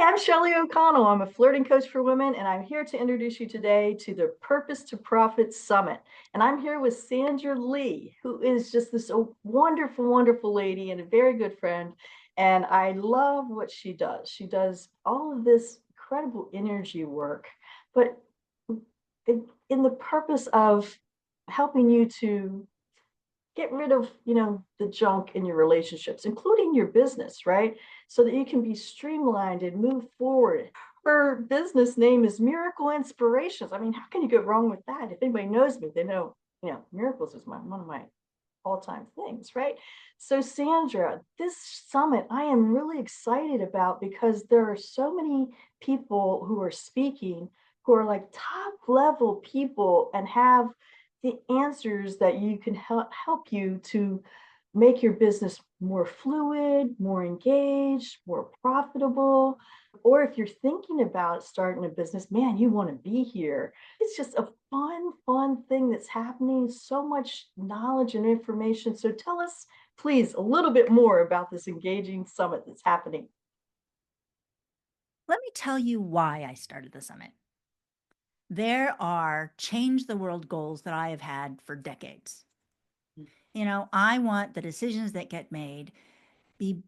I'm Shelly O'Connell. I'm a flirting coach for women, and I'm here to introduce you today to the Purpose to Profit Summit. And I'm here with Sandra Lee, who is just this wonderful, wonderful lady and a very good friend. And I love what she does. She does all of this incredible energy work, but in the purpose of helping you to get rid of the junk in your relationships, including your business, right? So that you can be streamlined and move forward. Her business name is Miracle Inspirations. I mean, how can you go wrong with that? If anybody knows me, they know miracles is one of my all-time things, right? So Sandra, this summit I am really excited about because there are so many people who are speaking who are like top level people and have the answers that you can help you to make your business more fluid, more engaged, more profitable. Or if you're thinking about starting a business, man, you want to be here. It's just a fun thing that's happening. So much knowledge and information. So tell us, please, a little bit more about this engaging summit that's happening. Let me tell you why I started the summit. There are change the world goals that I have had for decades. I want the decisions that get made be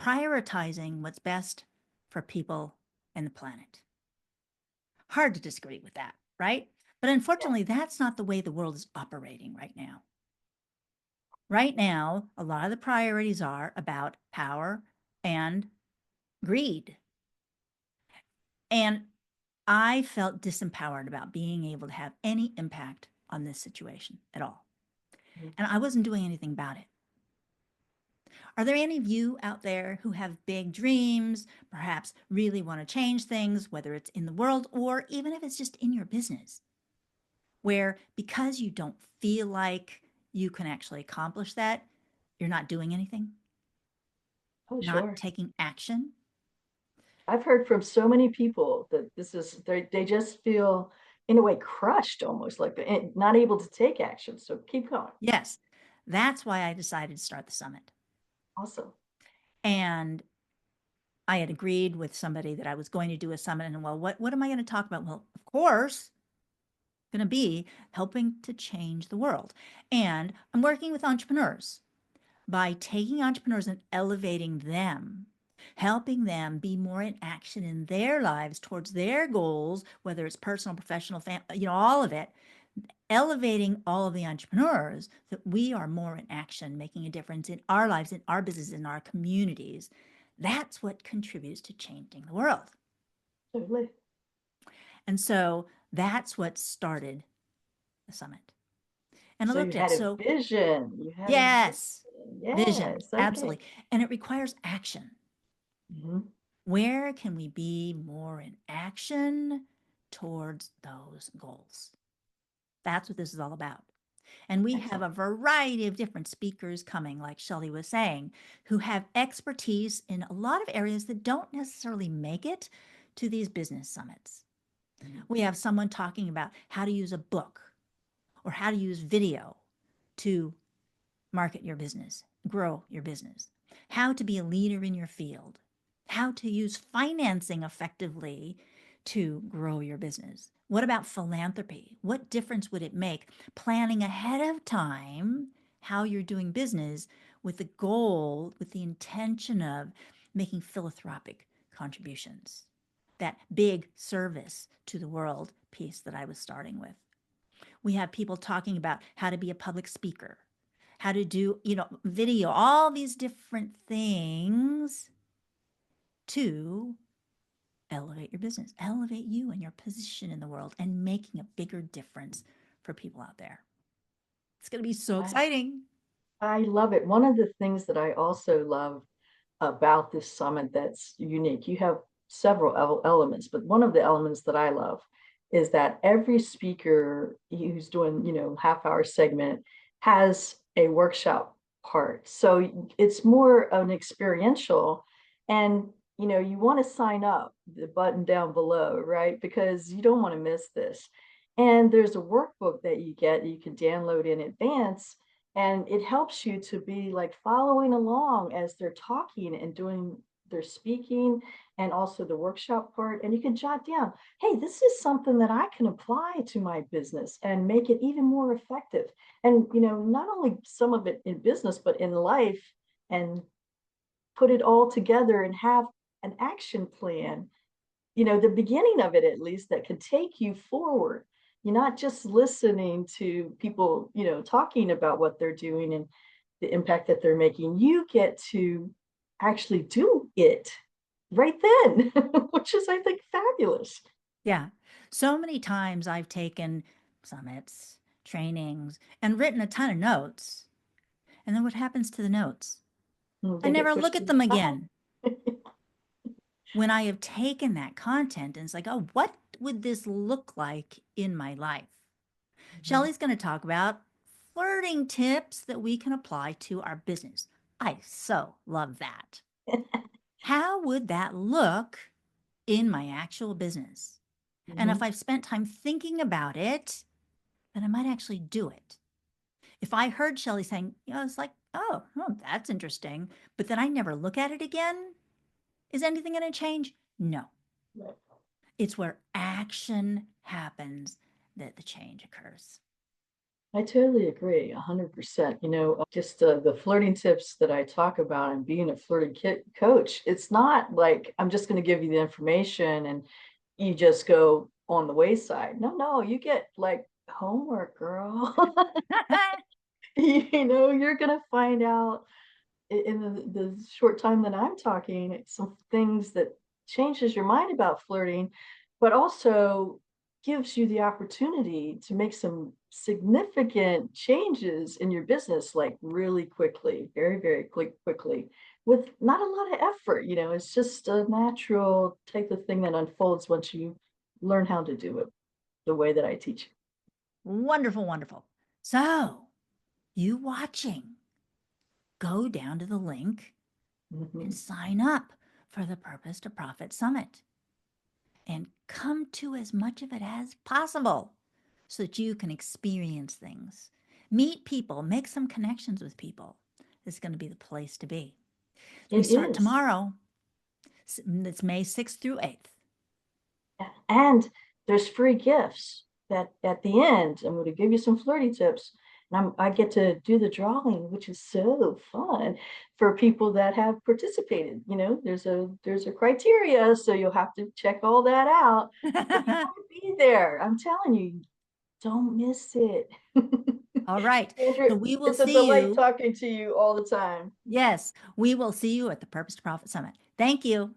prioritizing what's best for people and the planet. Hard to disagree with that, right? But unfortunately, that's not the way the world is operating right now. Right now, a lot of the priorities are about power and greed. And I felt disempowered about being able to have any impact on this situation at all. And I wasn't doing anything about it. Are there any of you out there who have big dreams, perhaps really want to change things, whether it's in the world or even if it's just in your business, where because you don't feel like you can actually accomplish that, you're not doing anything, Oh, not sure. taking action? I've heard from so many people that they just feel in a way crushed, almost like not able to take action. So keep going. Yes, that's why I decided to start the summit. Awesome. And I had agreed with somebody that I was going to do a summit. And well, what am I going to talk about? Well, of course, going to be helping to change the world. And I'm working with entrepreneurs by taking entrepreneurs and elevating them, helping them be more in action in their lives towards their goals, whether it's personal, professional, all of it, elevating all of the entrepreneurs that we are more in action, making a difference in our lives, in our business, in our communities. That's what contributes to changing the world. Totally. And so that's what started the summit. And I So you looked at, had a so vision. You had a vision. yes, vision, Yes. Okay. absolutely. And it requires action. Mhm. Where can we be more in action towards those goals? That's what this is all about. And we have Excellent. a variety of different speakers coming, like Shelly was saying, who have expertise in a lot of areas that don't necessarily make it to these business summits. Mhm. We have someone talking about how to use a book or how to use video to market your business, grow your business, how to be a leader in your field, how to use financing effectively to grow your business. What about philanthropy? What difference would it make planning ahead of time how you're doing business with the goal, with the intention of making philanthropic contributions? That big service to the world piece that I was starting with. We have people talking about how to be a public speaker, how to do, video, all these different things to elevate your business, elevate you and your position in the world, and making a bigger difference for people out there. It's going to be so I, exciting. I love it. One of the things that I also love about this summit that's unique, you have several elements, but one of the elements that I love is that every speaker who's doing, half-hour segment has a workshop part. So it's more of an experiential, and you want to sign up, the button down below, right? Because you don't want to miss this. And there's a workbook that you get you can download in advance, and it helps you to be like following along as they're talking and doing they're speaking and also the workshop part. And you can jot down, hey, this is something that I can apply to my business and make it even more effective. And, not only some of it in business, but in life, and put it all together and have an action plan, the beginning of it at least, that could take you forward. You're not just listening to people, talking about what they're doing and the impact that they're making. You get to actually do it right then, which is, I think, fabulous. Yeah. So many times I've taken summits, trainings, and written a ton of notes. And then what happens to the notes? I They get never pushed look to at the them side. again. When I have taken that content and it's like, oh, what would this look like in my life? Shelly's going to talk about flirting tips that we can apply to our business. I so love that. How would that look in my actual business? And if Mhm. I've spent time thinking about it, then I might actually do it. If I heard Shelly saying, it's like, oh, that's interesting, but then I never look at it again, is anything going to change? No. Right. It's where action happens that the change occurs. I totally agree, 100%. Just the flirting tips that I talk about and being a flirting coach, it's not like I'm just going to give you the information and you just go on the wayside. No, no, you get like homework, girl. You're going to find out in the short time that I'm talking, some things that changes your mind about flirting, but also gives you the opportunity to make some significant changes in your business, like really quickly, very, very quickly, with not a lot of effort. It's just a natural type of thing that unfolds once you learn how to do it the way that I teach. Wonderful, wonderful. So, you watching, go down to the link and Mhm. sign up for the Purpose to Profit Summit and come to as much of it as possible so that you can experience things, meet people, make some connections with people. It's going to be the place to be. We It start is. tomorrow. It's May 6th through 8th. And there's free gifts that at the end, I'm going to give you some flirty tips. And I get to do the drawing, which is so fun for people that have participated. There's a criteria, so you'll have to check all that out. But you want to be there. I'm telling you, don't miss it. All right. Andrew, So we will it's a see delight you. talking to you all the time. Yes, we will see you at the Purpose to Profit Summit. Thank you.